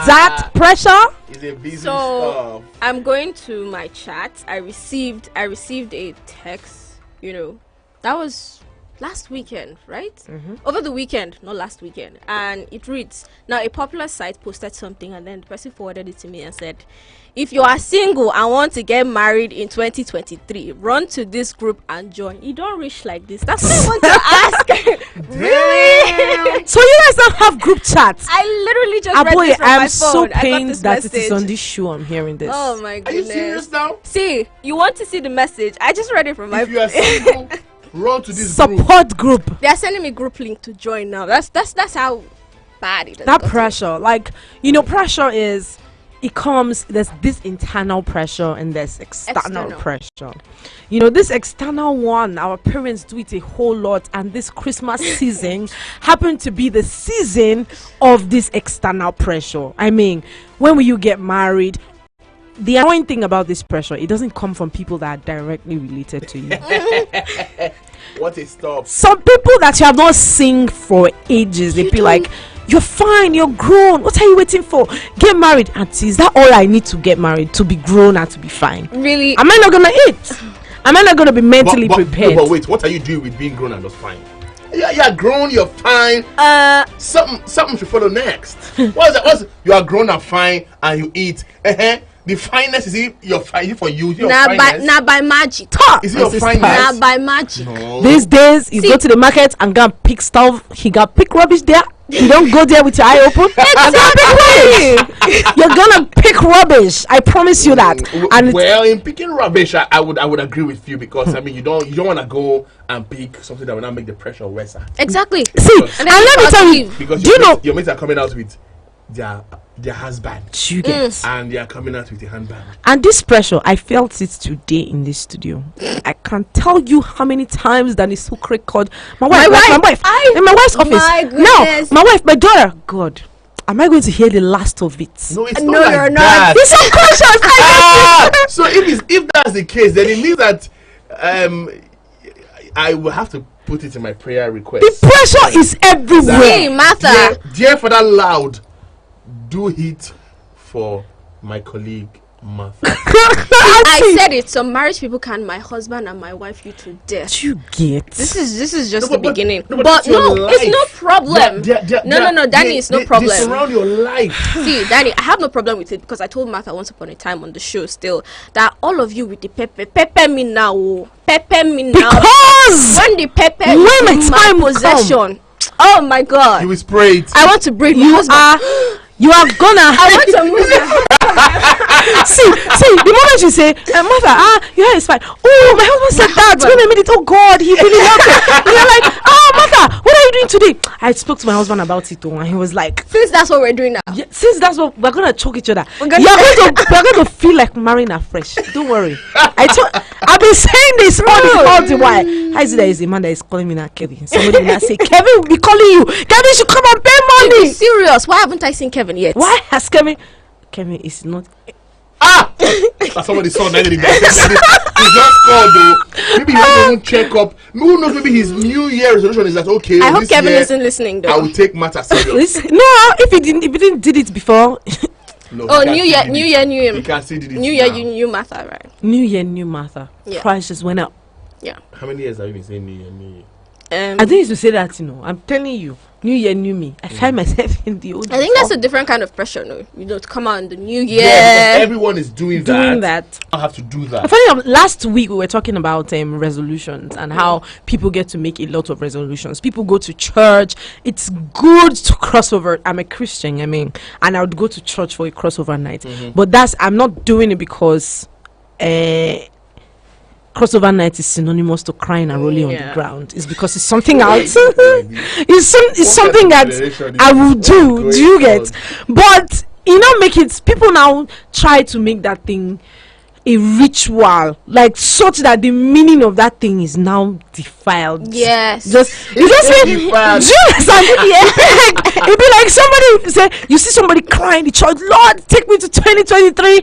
that pressure? It's a busy So stuff. I'm going to my chat. I received a text. That was last weekend, right? Over the weekend, not last weekend. And it reads, now a popular site posted something and then the person forwarded it to me and said, if you are single and want to get married in 2023, run to this group and join. You don't reach like this. That's what I want to ask. Really? So you guys don't have group chats? I literally just read this from I'm my so phone. I got pained this that it is message. on this show. I'm hearing this. Oh my Are goodness. you serious now? See, you want to see the message? I just read it from my If you are single, run to this group. Support group. They are sending me group link to join now. That's how bad it is. That pressure, like, pressure is, it comes, there's this internal pressure and there's external pressure. This external one, our parents do it a whole lot, and this Christmas season happened to be the season of this external pressure. I mean, when will you get married? The annoying thing about this pressure, it doesn't come from people that are directly related to you. What a stop. Some people that you have not seen for ages, they be like, you're fine, you're grown, what are you waiting for? Get married. Auntie, is that all I need to get married, to be grown and to be fine? Really? Am I not gonna eat? Am I not gonna be mentally prepared? But wait, what are you doing with being grown and just fine? You're grown, you're fine. Something should follow next. What is that? You are grown and fine and you eat. The fineness, is it your fine for you? Your Now by magic. Is it your fineness? Now by magic. No. These days, you go to the market and go and pick stuff. He got pick rubbish there. You don't go there with your eye open. You're gonna pick rubbish. I promise you that. And well, in picking rubbish, I would agree with you, because I mean you don't want to go and pick something that will not make the pressure worse. Exactly. see, and let me tell you, Because do you know your mates are coming out with their husband, you get? and they are coming out with a handbag. And this pressure, I felt it today in this studio. I can't tell you how many times that is so called my wife, in my wife's office. My goodness. No, my wife, my daughter. God, am I going to hear the last of it? No, it's No, not like you're not. that. It's unconscious. So if that's the case, then it means that I will have to put it in my prayer request. The pressure is everywhere. Hey, Martha. Dear Father Loud, do it for my colleague Martha. I said it. Some marriage people can my husband and my wife you to death. You get? This is just No, the beginning. but But it's your no, it's life. no problem. No, Danny, it's no problem. They surround your life. See, Danny, I have no problem with it, because I told Martha once upon a time on the show still that all of you with the pepper me now, pepper me now. Because When the pepper when is the in my time possession, oh my God, You will spray it. I want to break my you husband. you are gonna I want to move my see, the moment you say, Mother, your hair is fine. Oh, my husband said that. Wait a minute. Oh God, he really loved it. And you're like, Mother, what are you doing today? I spoke to my husband about it, and he was like, since that's what we're doing now. yeah, since that's what we're gonna choke each other, We're we're going to feel like marrying afresh. Don't worry. I've been saying this all the while. How is it that is a man that is calling me now, Kevin? Somebody will now say, Kevin will be calling you. Kevin should come and pay Be money. serious. Why haven't I seen Kevin yet? Why has Kevin is not. That's somebody saw that. He just called though. Maybe he has to check up. Who knows? Maybe his New Year resolution is that okay. I hope this Kevin year, isn't listening though. I will take matters serious. Listen, no, if he didn't did it before. No, Oh, he New can Year, still do New it. Year, He can still do this New Year, now. you Martha, right? New Year, new Martha. Yeah. Price just went up. Yeah. How many years have you been saying New Year, New Year? I didn't used to say that, I'm telling you. New Year, new me. I find myself in the old. I think that's a different kind of pressure, no? You know, to come out in the new year. Yeah, because everyone is doing that. I have to do that. Funny enough, last week we were talking about resolutions and how people get to make a lot of resolutions. People go to church. It's good to cross over. I'm a Christian, and I would go to church for a crossover night. But I'm not doing it because crossover night is synonymous to crying and rolling on the ground. It's because it's something else. it's something that I will do. Do you get? But make it. People now try to make that thing a ritual, like such that the meaning of that thing is now defiled. Yes. You just say, do you understand? It'd be like somebody say, you see somebody crying in the church, Lord, take me to 2023.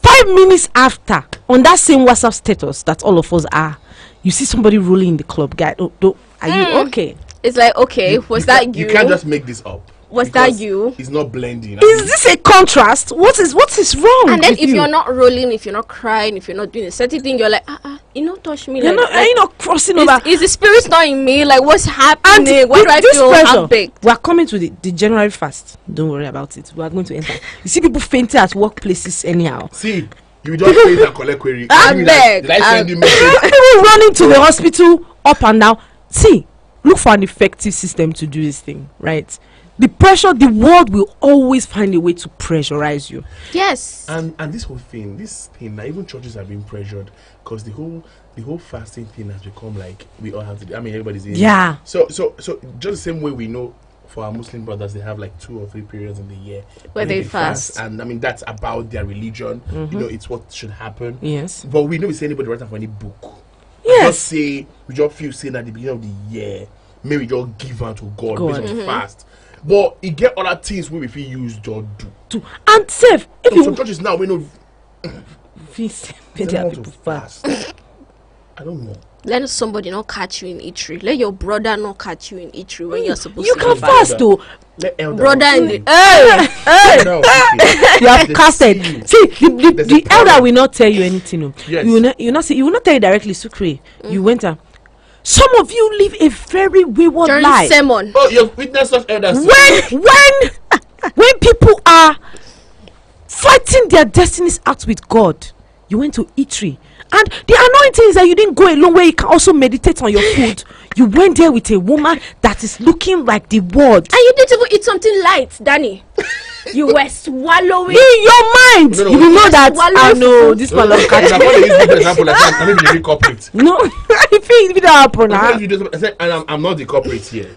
5 minutes after, on that same WhatsApp status that all of us are, you see somebody rolling in the club. Guy, are you okay? It's like, okay, was that you? You can't just make this up. Was that you? It's not blending. Is this a contrast? What is wrong? And then with if you? you're not rolling, if you're not crying, if you're not doing a certain thing, you're like, you don't touch me. You're like, not crossing over. Is the spirit not in me? Like, what's happening? And Why do I feel half-baked? We are coming to the January fast. Don't worry about it. We are going to enter. You see people fainting at workplaces anyhow. See, you just faint and collect query. I beg. Did I send you message? People running to the hospital up and down. See, look for an effective system to do this thing, right? The pressure, the world will always find a way to pressurize you. Yes. And this whole thing, now even churches are being pressured because the whole fasting thing has become like we all have to. I mean, everybody's in. Yeah. So just the same way we know for our Muslim brothers, they have like 2 or 3 periods in the year where they fast, and I mean that's about their religion. You know, it's what should happen. Yes. But we know it's anybody writing for any book. Yes. We just feel saying at the beginning of the year, maybe just give out to God based on the fast. But it get other things we feel use just do. And safe. If Some you churches now we know people fast. I don't know. Let somebody not catch you in eatery. Let your brother not catch you in eatery when you're supposed you to. You can fast though. Brother in the you have casted. See, the elder will not tell you anything. No. Yes. You will not tell you directly. Sukre, you went out. Some of you live a very wayward life. Sermon. Oh, you've witnessed such elders. When people are fighting their destinies out with God, you went to eatery. And the anointing is that you didn't go alone where you can also meditate on your food. You went there with a woman that is looking like the world. And you didn't even eat something light, Danny. You were swallowing. In your mind, No, you will know that. I know this man of I'm going to use this example. Like, I'm maybe the corporate. No, if it happen, And I'm not the corporate here.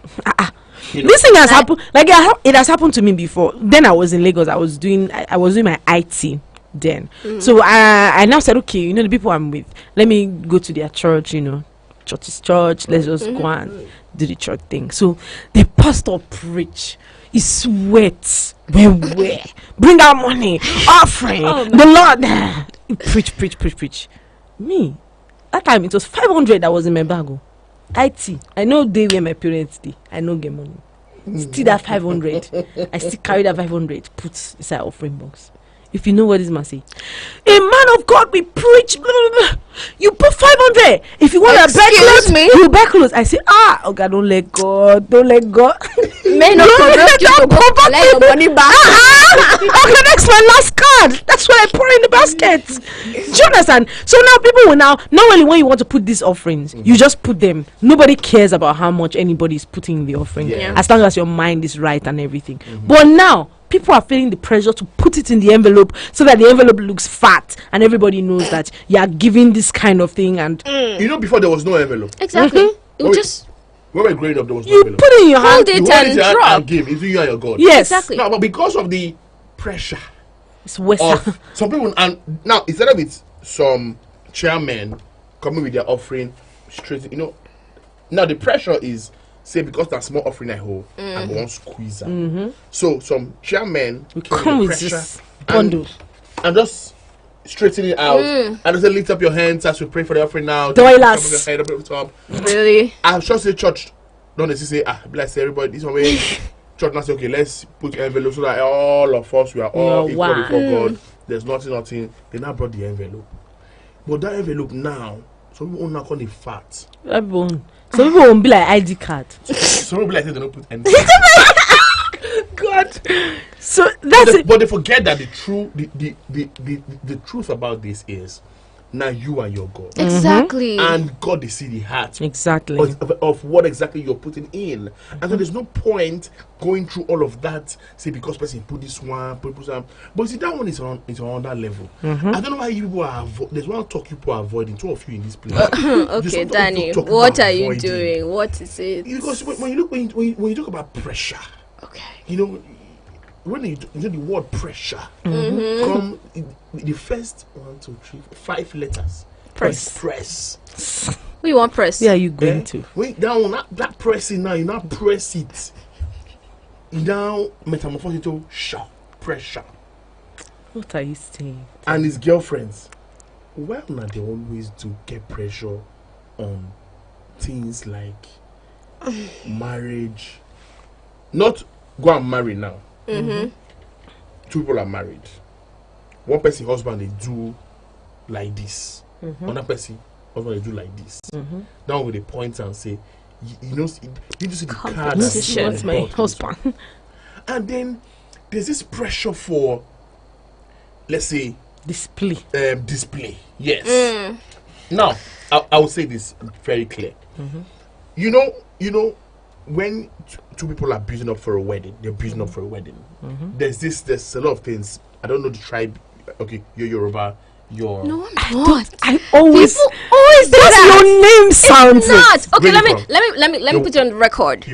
You know, this thing has happened. Like it has happened to me before. Then I was in Lagos. I was doing my IT. Then so I now said, okay, you know, the people I'm with, let me go to their church. You know, church is church. Let's just go and do the church thing. So the pastor preach. He sweats. Where? Bring out money, offering. The Lord. He preach. Me, that time it was 500 that was in my bag. IT. I know they where my parents stay. I know get money. Still that 500. I still carry that 500. Put inside offering box. If you know what this man say, a man of God, we preach. Blah, blah, blah. You put 500. If you want to back clothes, you back clothes. I say, okay, don't let God. May not provoke you to go collect your money back. Okay, that's my last card. That's what I pour in the basket. Do you understand? So now people will not only when you want to put these offerings, you just put them. Nobody cares about how much anybody is putting in the offering, as long as your mind is right and everything. But now people are feeling the pressure to put it in the envelope so that the envelope looks fat and everybody knows that you are giving this kind of thing. And you know, before there was no envelope. Exactly. It just when we were growing up, there was no you envelope. put it in your hand. Hold it and drop. And give. It's you and your God. Yes, exactly. Now, but because of the pressure it's West. of some people, and now instead of it, some chairmen coming with their offering straight, you know, now the pressure is, say, because that small offering I hold, I go on squeezer. So some chairmen come with this bundle and just straighten it out and just lift up your hands as we pray for the offering now. Doilas. Head up at the top. Really? I'm sure the church don't necessarily say, bless everybody. This one way church now say, okay, let's put envelope so that all of us we are all equal before God. There's nothing. They now brought the envelope, but that envelope now, some people now call it fat. Some people won't be like ID card. Some people like they don't put envelope. God. So that's it. But they forget that the truth about this is now you and your God. Exactly. And God they see the heart. Exactly. Of what exactly you're putting in. And so there's no point going through all of that, say because person put this one, put some. But see that one is on that level. I don't know why you people are there's one talk people are avoiding, 2 of you in this place. Okay, Danny, what are you doing? What is it? Because when you talk about pressure, Okay. you know, when you know the word pressure, come the first 1, 2, 3, 5 letters. Press. Who you want press? Yeah, you going to? Wait down that pressing now. You now press it. You now metamorphose it to pressure. What are you saying? And his girlfriends, well, now they always do get pressure on things like marriage. Not go and marry now. Two people are married. One person, husband, they do like this. Another person, husband, they do like this. Now with the point and say, you know, you see the card That's my husband. And then there's this pressure for, let's say, display. Yes. Now I will say this very clear. You know when two people are building up for a wedding, they're building up for a wedding. There's a lot of things. I don't know the tribe. Okay, you're Yoruba. No, I'm not. I always People always do that. Your name sounds Not okay. Really Let me put you on the record.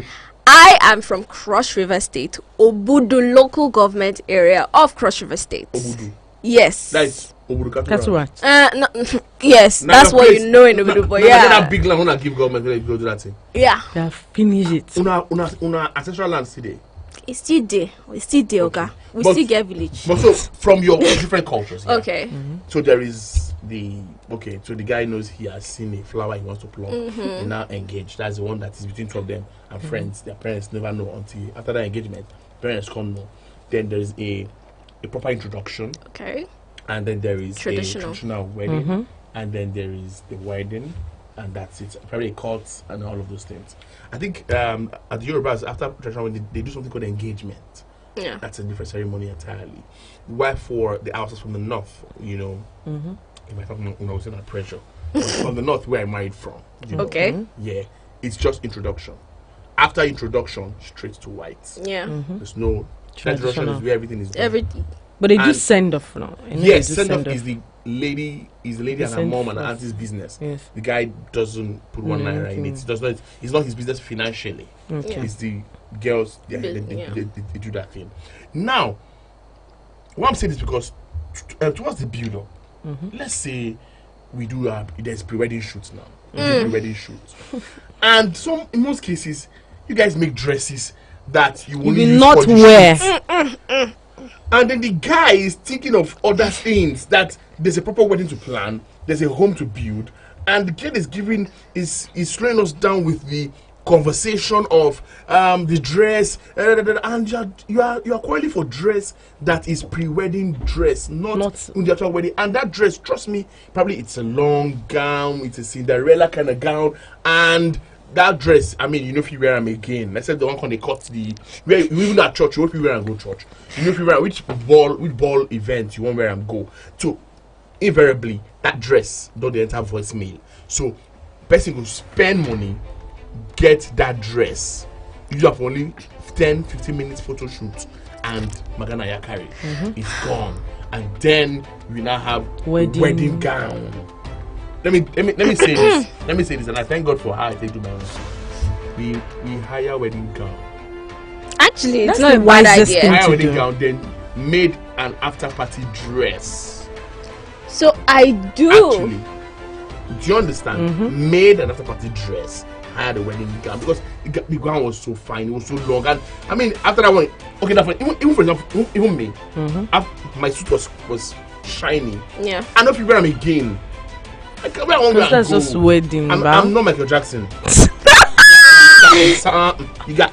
I am from Cross River State, Obudu local government area of Cross River State. Obudu. Yes. That's Obudu. That's right. No, yes, Now that's your what place- you know in Obudu, but Now yeah, that big land, when I give government, they go do that thing. yeah. They have finished it. Una ancestral land today. It's still there. It's still there, Oga. We But- still get village. But so from your different cultures. Yeah? Okay. So there is so the guy knows he has seen a flower he wants to pluck. They now engage. That's the one that is between two of them and friends. Their parents never know until after that engagement. Parents come know. Then there is a proper introduction, Okay. and then there is Traditional. a traditional wedding, and then there is the wedding, and that's it. Probably a court and all of those things. I think at the Yorubas after traditional wedding they do something called engagement. Yeah. That's a different ceremony entirely. Why for the houses from the north, you know, if I talk when I was in that pressure, from the north where I married from, you know, Okay. yeah, it's just introduction. After introduction, straight to white. Yeah. There's no introduction Traditional. is where everything is done. Everything. But they do And- send off now. I know Yes, they do send off is the lady and her send mom and her off. auntie's business. Yes. The guy doesn't put one No, naira in it. okay. Does not. It's not his business financially. Okay. It's the girls. They do that thing. Now, why I'm saying this because towards the build up, let's say we do there's pre-wedding shoots now. We do pre-wedding shoots, and in most cases, you guys make dresses that you You only will use not for the wear. shoots. And then the guy is thinking of other things, that there's a proper wedding to plan, there's a home to build, and the kid is slowing us down with the conversation of the dress, and you are calling for dress that is pre-wedding dress, not in the actual wedding. And that dress, trust me, probably it's a long gown, it's a Cinderella kind of gown, and that dress, I mean, you know if you wear them again. Let's say the one when they cut where you even at church, you know if you wear and go church. You know if you wear which ball event you want wear and go. So invariably that dress don't they enter voicemail. So person go spend money, get that dress. You have only 10-15 minutes photo shoot and Magana Yakari is gone. And then we now have wedding gown. Let me say this. Let me say this, and I thank God for how I take to my own. We hire wedding gown. Actually, it's That's not the a bad wisest idea. thing. Hire to wedding do. gown, then made an after party dress. So I do. Actually, do you understand? Made an after party dress. Hired a wedding gown because the gown was so fine, it was so long, and I mean after that one, okay, that one, even for example, even me, my suit was shiny. Yeah. I know if you wear them again. I can't wear one Because that's go. just wedding, I'm bam. not Michael Jackson. You got.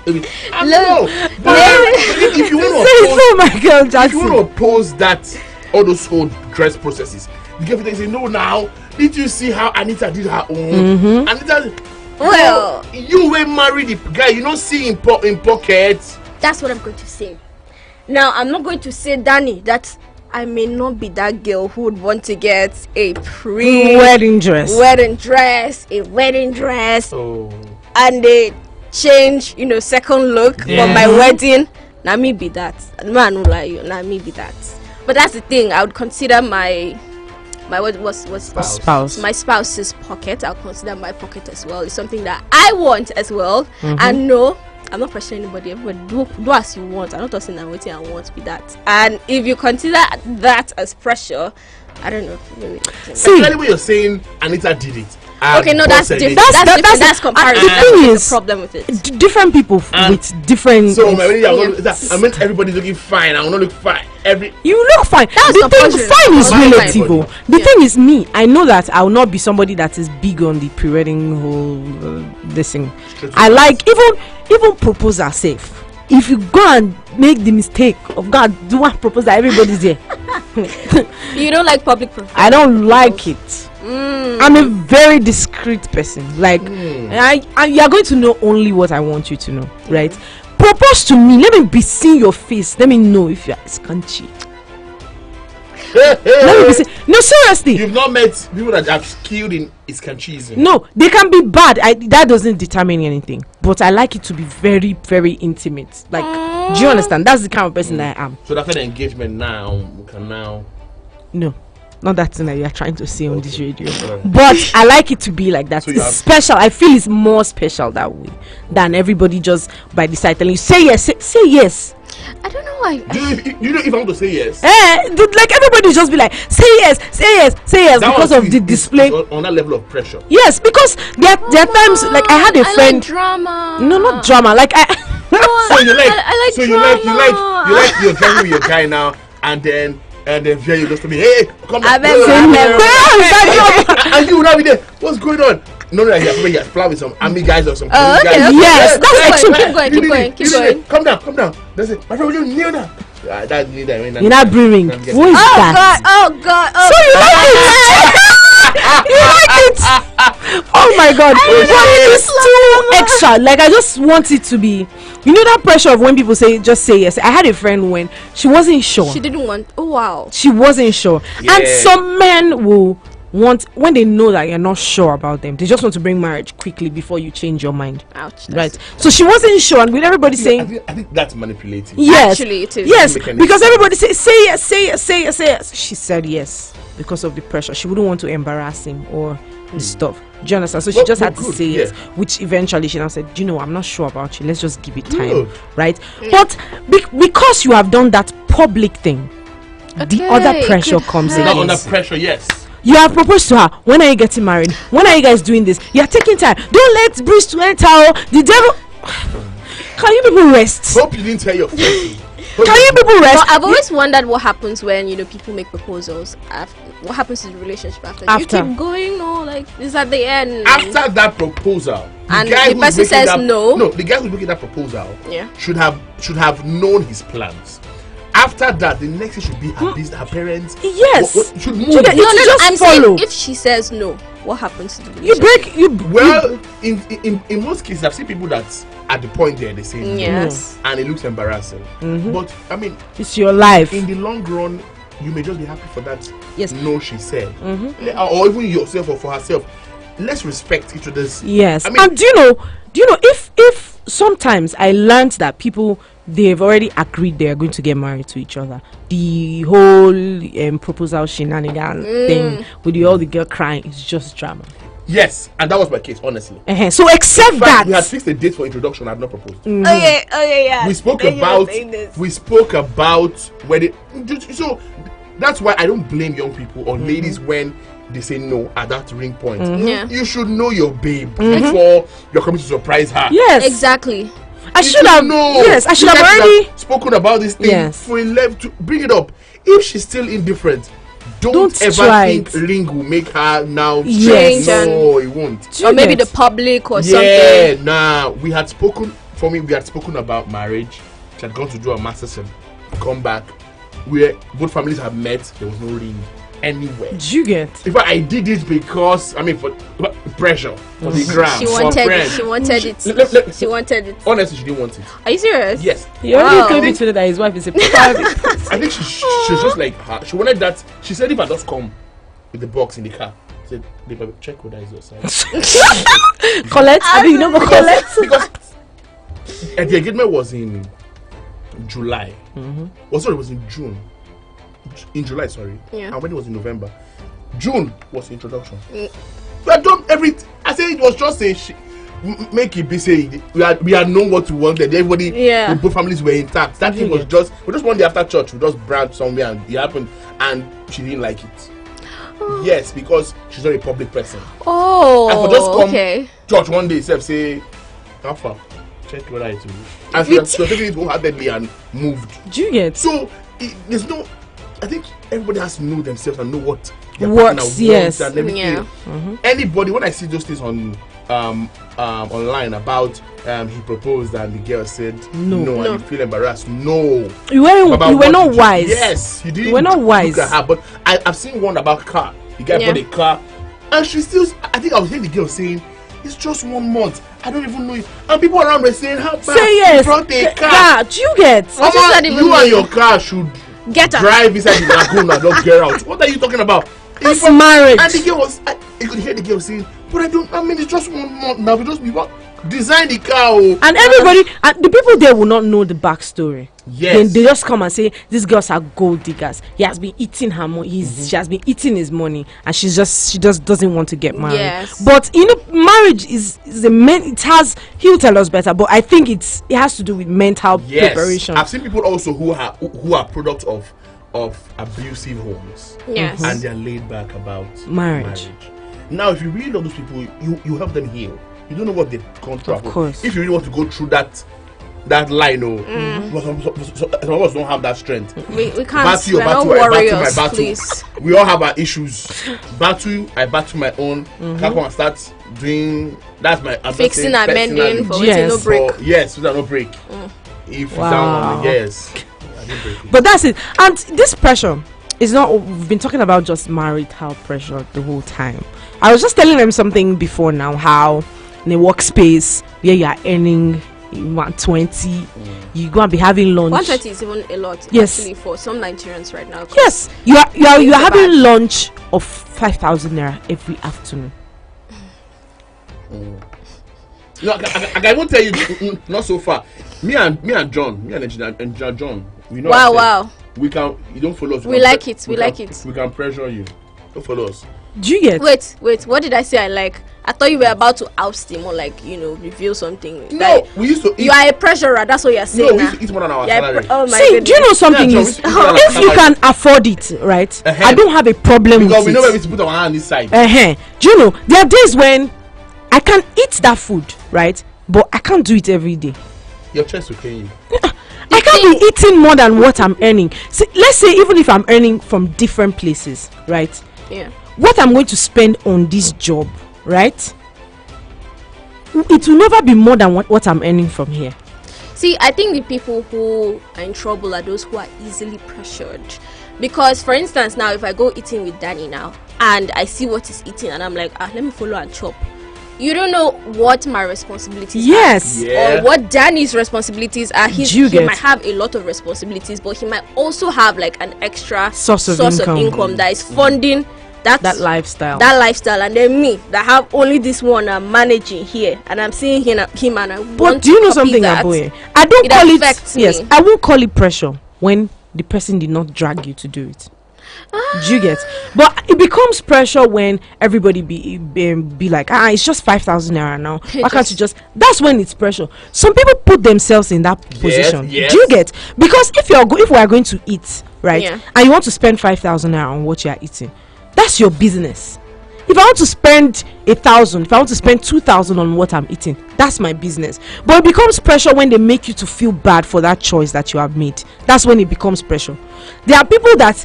I know. But if you want to oppose, Oh my God, if Jackson. you want to oppose that, all those whole dress processes, the girlfriend say, "No, now did you see how Anita did her own? Anita, Well, you were married the guy. You don't see in pockets. that's what I'm going to say. Now, I'm not going to say, Danny, that I may not be that girl who would want to get a Wedding dress. a wedding dress, Oh, and a change, second look for my wedding. Now me be that. Man, no lie, you. Now me be that. But that's the thing. I would consider my what was Spouse. my spouse's pocket. I'll consider my pocket as well. It's something that I want as well. And no, I'm not pressuring anybody. Everybody do as you want. I'm not saying I'm waiting. I want to be that. And if you consider that as pressure, I don't know. See, anyway, you're saying Anita did it. Okay, no, that's different. That's comparison. the That's thing the is, problem with it. different people with different. So I mean, everybody's looking fine. I will not look fine. You look fine. That's The thing, compulsory. fine is Fine. relative. Oh. The Yeah. thing is, me, I know that I will not be somebody that is big on the pre-wedding whole this thing. Straight to I the like even proposal safe. if you go and make the mistake of God do one propose that everybody's here. You don't like public proposals? I don't like it. I'm a very discreet person. Like, you are going to know only what I want you to know, right? Propose to me. Let me be seeing your face. Let me know if you are scanty. Let me be seeing. No, seriously. You've not met people that have skilled in iskanchism. No, they can be bad. That doesn't determine anything. But I like it to be very, very intimate. Like, do you understand? That's the kind of person that I am. So after the engagement now, we can now. No. Not that thing that you are trying to say on this radio. But I like it to be like that. So it's special. I feel it's more special that way than everybody just by the side telling you, say yes, say yes. I don't know why. You know if I want to say yes. Like everybody just be like, say yes, say yes, say yes, because of the display. On that level of pressure. Yes, because there are times like I had a friend. Like drama. No, not drama. Like I. So you like. I like so drama. you like you're driving with your guy now, and then Via goes to me, hey, come on. And you would not be there. What's going on? No, you're fly with some army guys or some guys. Yes, that's keep going. Calm down. That's it. My friend, will you kneel down? That kneel down. You're not breathing. Who is that? Oh God. So you like it? You like it? Oh my God. It's too extra. Like I just want it to be. You know that pressure of when people say just say yes. I had a friend when she wasn't sure. She didn't want. Oh wow. She wasn't sure. Yeah. And some men will want, when they know that you're not sure about them, they just want to bring marriage quickly before you change your mind. Ouch. Right. So she wasn't sure, and with everybody saying, I think that's manipulative. Yes. Actually, it is. Yes, because everybody say yes, say yes, say yes, say yes. She said yes because of the pressure. She wouldn't want to embarrass him or stuff. Do you understand? So she just had to say yes, which eventually she now said, you know, I'm not sure about you. Let's just give it time, right? But because you have done that public thing, the other pressure comes in. Not under pressure, yes. You have proposed to her. When are you getting married? When are you guys doing this? You are taking time. Don't let breeze to enter. The devil. Can you people rest? Hope you didn't tell your friend. Can you people rest? But I've always wondered what happens when people make proposals. What happens to the relationship after? You keep going, or like is at the end? After that proposal, and the person says no. No, the guy who's making that proposal should have known his plans. After that, the next thing should be her parents. Yes. What should move. I'm saying if she says no, what happens to the relationship? In most cases, I've seen people that's at the point there they say yes, no, and it looks embarrassing. But I mean, it's your life. In the long run, you may just be happy for that. Yes. No, she said, or even yourself or for herself. Let's respect each other's. Yes. I mean, and do you know if sometimes I learned that people, they've already agreed they are going to get married to each other. The whole proposal shenanigan thing with all the girl crying is just drama. Yes, and that was my case, honestly. So except that we had fixed a date for introduction. I had not proposed. Okay, yeah. We spoke about whether. So that's why I don't blame young people or ladies when they say no at that ring point. You should know your babe before you're coming to surprise her. Yes, exactly. I should have known. Yes, I should have already spoken about this thing for 11 to bring it up. If she's still indifferent, don't ever think ring will make her now change. No, it won't. Or maybe the public or something. Yeah, nah. We had spoken about marriage. She had gone to do a master's and come back. Where both families have met, there was no ring anywhere. Did you get? In fact, I did it because for pressure for the ground. She wanted it. She wanted it. Honestly, she didn't want it. Are you serious? Yes. He already told me today that his wife is a I think she's just like her. She wanted that. She said if I just come with the box in the car, she said, "Babe, check whether it's your size." Colette, I mean, you know what Colette? Because the engagement was in July. Sorry, it was in June. In July, sorry. Yeah. And when it was in November. June was the introduction. We had done everything. I said it was just a make it be saying we had known what we wanted. Everybody, both families were intact. That thing was just one day after church. We just branched somewhere and it happened, and she didn't like it. Yes, because she's not a public person. Oh, and for just come church one day, say, how far? Check whether it's and she was taking it wholeheartedly and moved. Do you get? So there's no. I think everybody has to know themselves and know what works. Yes, and everything. Anybody, when I see those things on online about he proposed and the girl said no. And you feel embarrassed. No, you were not wise. Yes, you didn't. You were not wise. Look at her, but I've seen one about car. The guy bought a car, and she still. I think I was hearing the girl saying, "It's just 1 month. I don't even know it." And people around were saying, "How bad?" Say yes. You brought a car. Yeah, do you get? You and your car should drive inside the lagoon and don't get out. What are you talking about? That's marriage. And the girl was, you could hear the girl saying, "But I mean, it's just 1 month now. We just design the car." And everybody, and the people there will not know the backstory. Yes. They just come and say, "These girls are gold diggers. He has been eating her money. She has been eating his money, and she just doesn't want to get married." Yes. But marriage is a it has. He'll tell us better, but I think it has to do with mental preparation. I've seen people also who are products of abusive homes. Yes. And they're laid back about marriage. Now, if you really love those people, you help them heal. You don't know what they've gone through. Of course. If you really want to go through that line, some of us don't have that strength. We can't. We're not warriors, please. We all have our issues. I battle my own. Can't come and start doing. That's my fixing and mending for no break. Yes, without no break. If someone, yes. But that's it. And this pressure is not. We've been talking about just marital pressure the whole time. I was just telling them something before now. How in a workspace where you are earning 120, you go and be having lunch. 120 is even a lot. Yes. Actually, for some Nigerians right now. Yes, you are having lunch of 5,000 naira every afternoon. No, I won't tell you. Not so far. Me and engineer John. We know. Wow. We can. You don't follow us. We like it. We like it. We can pressure you. Don't follow us. Do you get? Wait. What did I say? I like. I thought you were about to oust him or reveal something. No, like, we used to. You are a treasurer. That's what you're saying. No, we used to eat more than our salary. Oh my See, goodness. do you know something Yeah, is John, if you can afford it, right? I don't have a problem because with we know where it. we to put our hand on this side. Do you know there are days when I can eat that food, right? But I can't do it every day. Your chest will kill you. I can't be eating more than what I'm earning. See, let's say even if I'm earning from different places, right? Yeah. What I'm going to spend on this job, right? It will never be more than what I'm earning from here. See, I think the people who are in trouble are those who are easily pressured. Because, for instance, now if I go eating with Danny now and I see what he's eating and I'm like, let me follow and chop. You don't know what my responsibilities are. Or what Danny's responsibilities are. He might have a lot of responsibilities, but he might also have like an extra source of income that is funding that lifestyle. And then me that have only this one I'm managing here, and I'm seeing him and I want But do you know something, Aboye? I don't call it. Yes, I won't call it pressure when the person did not drag you to do it. Do you get? But it becomes pressure when everybody be like, it's just 5,000 naira now. Why can't you just? That's when it's pressure. Some people put themselves in that position. Yes. Do you get? Because if we are going to eat, right, and you want to spend 5,000 naira on what you are eating, that's your business. If I want to spend 1,000, if I want to spend 2,000 on what I'm eating, that's my business. But it becomes pressure when they make you to feel bad for that choice that you have made. That's when it becomes pressure. There are people that,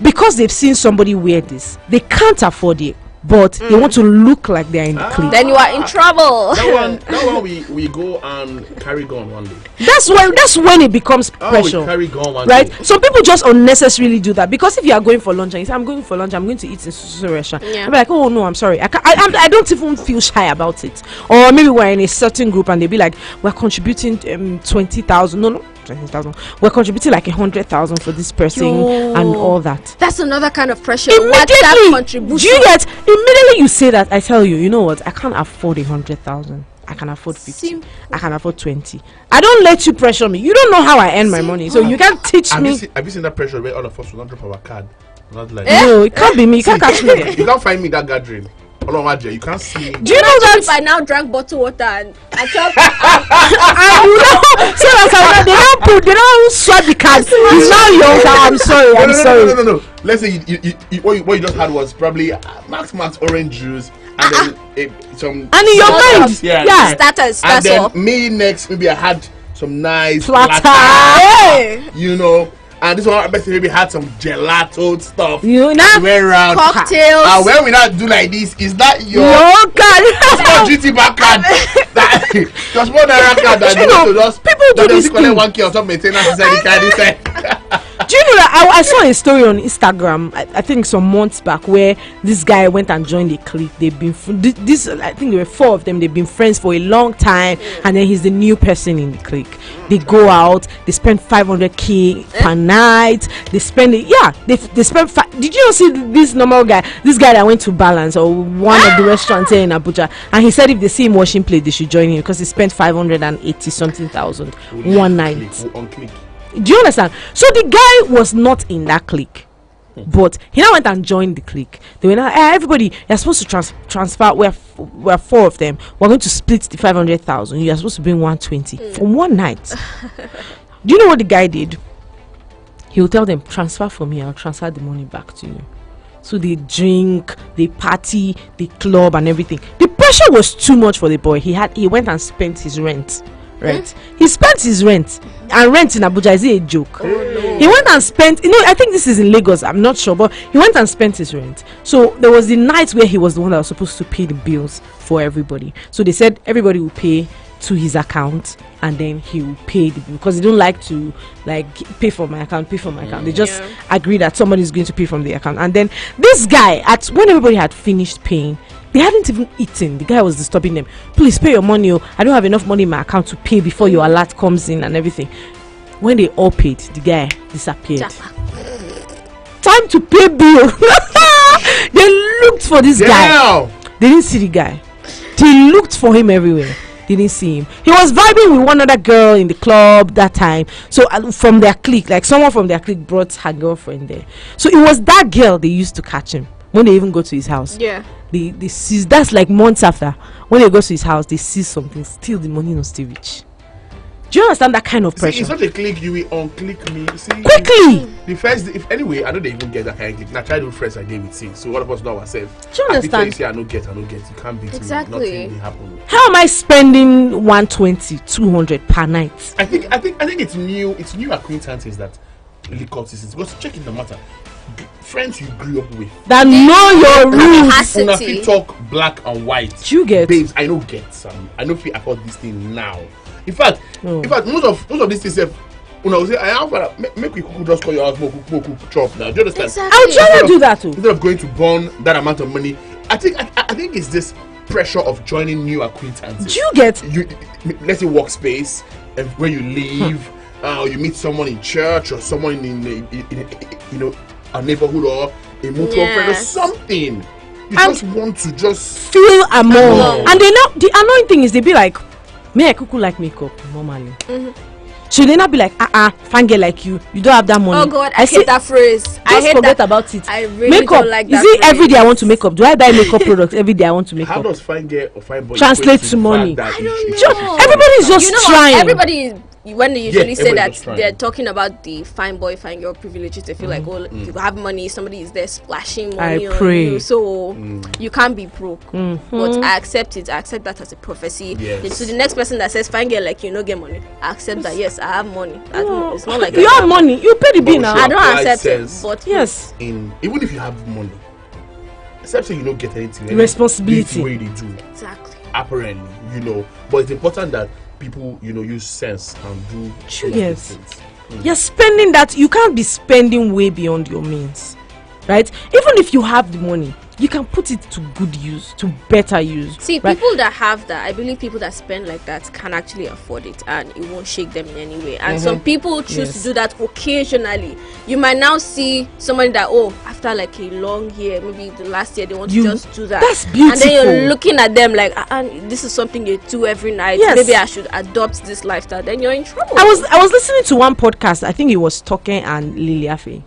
because they've seen somebody wear this, they can't afford it, but they want to look like they're in the clique. Then you are in trouble. That one we go and carry gun one day. That's when it becomes pressure. We carry gun one right? day. Some people just unnecessarily do that, because if you are going for lunch and you say, I'm going for lunch, I'm going to eat in a restaurant, I'm like, oh no, I'm sorry, I don't even feel shy about it. Or maybe we're in a certain group and they'll be like, we're contributing 20,000. No, 20,000. We're contributing like 100,000 for this person and all that. That's another kind of pressure. Immediately, Contribution. do you get? Immediately you say that, I tell you, you know what? I can't afford 100,000. I can afford 50. I can afford 20. I don't let you pressure me. You don't know how I earn my money, so you can't teach me. Have you seen that pressure where all of us will not drop our card? Not like no, it can't be me. You can't catch me there. You can't find me that gathering. You can't see me. Do you know that if I now drank bottled water and I tell so that's they don't swipe the card. It's now your card. I'm sorry. No. Let's say what you just had was probably Max orange juice and then some. And in your mind, starters. And then me next, maybe I had some nice platter. You know. and this one I bet maybe had some gelato stuff. You know, went around cocktails. And when we not do like this, is that your GT back card? Just one naira card that you know, just people do this collect 1K or some maintenance inside the card inside. Do you know that I saw a story on Instagram, I think some months back, where this guy went and joined a clique. They've been I think there were 4 of them. They've been friends for a long time, and then he's the new person in the clique. They go out, they spend 500K per night. They spend they spend. Did you see this normal guy? This guy that went to Balance or one of the restaurants here in Abuja, and he said if they see him washing plate, they should join him because he spent 580 something thousand one night. On clique. Do you understand? So the guy was not in that clique, but he now went and joined the clique. They were now, everybody, you're supposed to transfer. We're 4 of them. We're going to split the 500,000. You're supposed to bring 120 for one night. Do you know what the guy did? He will tell them, transfer for me. I'll transfer the money back to you. So they drink, they party, they club and everything. The pressure was too much for the boy. He went and spent his rent. Right, he spent his rent, and rent in Abuja is a joke. He went and spent, I think this is in Lagos, I'm not sure, but he went and spent his rent. So there was the night where he was the one that was supposed to pay the bills for everybody. So they said everybody will pay to his account, and then he will pay the bill, because they don't like to pay for my account. They just agree that somebody is going to pay from the account. And then this guy, when everybody had finished paying, they hadn't even eaten. The guy was disturbing them. Please pay your money. I don't have enough money in my account to pay before your alert comes in and everything. When they all paid, the guy disappeared. Time to pay bill. They looked for this guy. They didn't see the guy. They looked for him everywhere. They didn't see him. He was vibing with one other girl in the club that time. So from their clique, someone from their clique brought her girlfriend there. So it was that girl they used to catch him when they even go to his house. Yeah. They seize, that's like months after. When they go to his house, they see something, still the money not still rich. Do you understand that kind of pressure? It's not a click, you will unclick me. See, quickly. The first, if anyway, I don't even get that kind of click. Now try to friends I gave with see. So what of us know ourselves? Do you understand? You say I don't get. You can't beat exactly. me. Nothing will happen. How am I spending 120, 200 per night? I think it's new. It's new acquaintances that really caught this. Because check in the matter. Friends you grew up with that know your rules. When I talk black and white, you get babes. I don't get some. I don't feel afford this thing now. In fact, most of these things when I say I have make we cook just call your house more cook chop now. Do you understand? Exactly. I'll try to do that too. Instead of going to burn that amount of money, I think it's this pressure of joining new acquaintances. Do you get? Let's say workspace, and where you live, you meet someone in church or someone in a neighborhood or a mutual friend or something. You just want to just feel among. And they now the annoying thing is they be like, me I cuckoo like makeup normally. So they not be like, fine girl like you don't have that money. Oh God, I hate that phrase. I hate forget about it. I really makeup, don't like that. Is it phrase. every day I want to make up? Do I buy makeup products every day I want to make How up? does fine girl or fine boy translate to money? I don't know. Everybody's just trying. Everybody, when they usually say that trying. they're talking about the fine boy, fine girl privileges, they feel like, if you have money, somebody is there splashing money on you, so you can't be broke. But I accept it. I accept that as a prophecy. Yes. So the next person that says fine girl like you no get money, I accept that. Yes, I have money. It's not like you have money. You pay the bill now. I don't accept it. But yes, even if you have money, except so you don't get anything. Responsibility. Way they do. Exactly. Apparently, but it's important that people, use sense and do. Yes. You're spending that. You can't be spending way beyond your means, right? Even if you have the money, you can put it to good use, to better use. See, right? people that have that, I believe people that spend like that can actually afford it, and it won't shake them in any way. And some people choose to do that occasionally. You might now see somebody that, after like a long year, maybe the last year, they want to just do that. That's beautiful. And then you're looking at them like, this is something you do every night. Yes. Maybe I should adopt this lifestyle. Then you're in trouble. I was listening to one podcast. I think it was Toke and Lily Afe.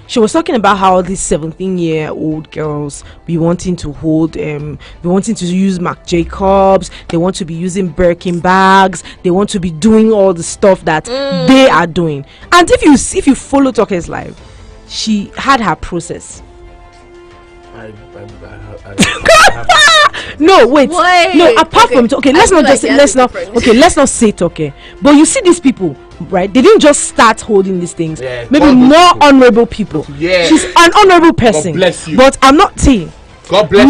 She was talking about how these 17-year-old girls be wanting to hold be wanting to use Marc Jacobs, they want to be using Birkin bags, they want to be doing all the stuff that they are doing. And if you follow Toke's life, she had her process. No, wait. No, apart from let's not say Toke. But you see these people, right? They didn't just start holding these things. Yeah, maybe more honorable people. Yeah, she's an honorable person. God bless you. But I'm not saying. God bless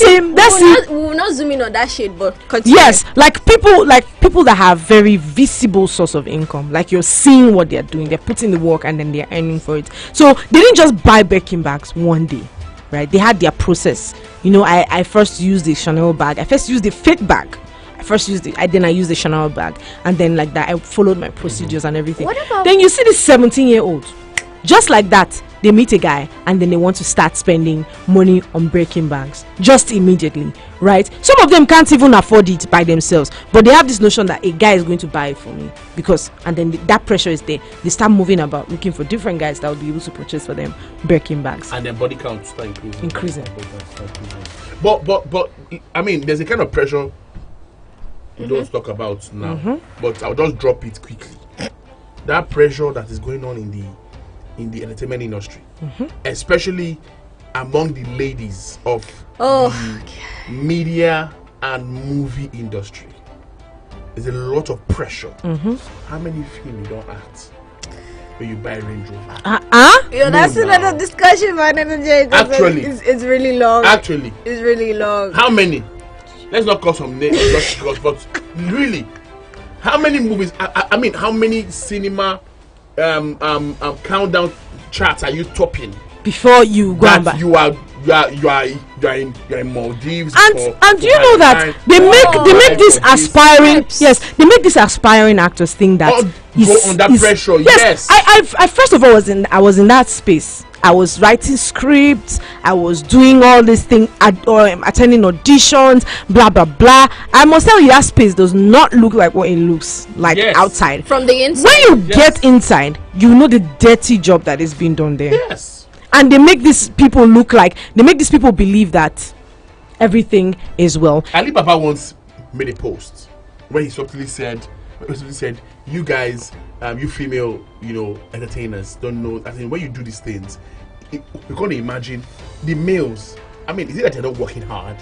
you. Let's see. We will not zoom in on that shade, but continue. Yes, like people that have very visible source of income. Like you're seeing what they're doing, they're putting the work and then they're earning for it. So they didn't just buy Birkin bags one day, right? They had their process. I first used the Chanel bag. I first used the fake bag. Then I used the Chanel bag, and then like that I followed my procedures and everything. What about then you see this 17-year-old, just like that, they meet a guy and then they want to start spending money on Birkin bags just immediately, right? Some of them can't even afford it by themselves, but they have this notion that a guy is going to buy it for me and then that pressure is there. They start moving about looking for different guys that will be able to purchase for them Birkin bags, and their body count start increasing. But I mean, there's a kind of pressure we don't talk about now, but I'll just drop it quickly. That pressure that is going on in the entertainment industry, especially among the ladies of the media and movie industry, there's a lot of pressure. How many films you don't act when you buy Range Rover? That's another discussion, man. Actually, it's really long. Actually, it's really long. How many? Let's not call some names, but really, how many movies? I mean, how many cinema countdown charts are you topping before you go and buy? You are in Maldives, and do you know that they make these aspiring they make these aspiring actors think that go under pressure. Yes, I first of all was in that space. I was writing scripts, I was doing all these things, attending auditions, blah blah blah. I must tell you, that space does not look like what it looks like outside. From the inside, when you get inside, you know the dirty job that is being done there. Yes, and they make these people believe that everything is well. Ali Baba once made a post where he subtly said, "You guys, you female, entertainers don't know. I mean, when you do these things, you can't imagine the males. I mean, is it that they're not working hard?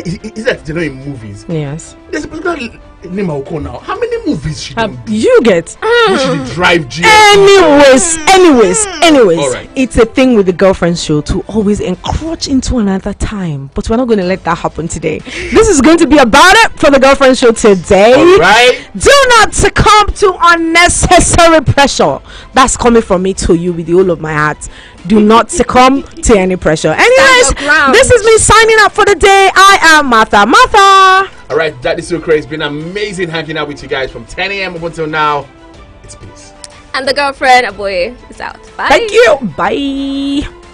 Is it that they're not in movies? Yes. There's a particular name I'll call now. How many movies she done do? You get? Which she drive G. Anyways. All right. It's a thing with the Girlfriend Show to always encroach into another time, but we're not going to let that happen today. This is going to be about it for the Girlfriend Show today. All right. Do not succumb to unnecessary pressure. That's coming from me to you with the whole of my heart. Do not succumb to any pressure. Anyways, this is me signing up for the day. I am Martha. All right, that is so crazy. It's been amazing hanging out with you guys from 10 a.m. up until now. It's peace. And the girlfriend, Aboye, is out. Bye. Thank you. Bye.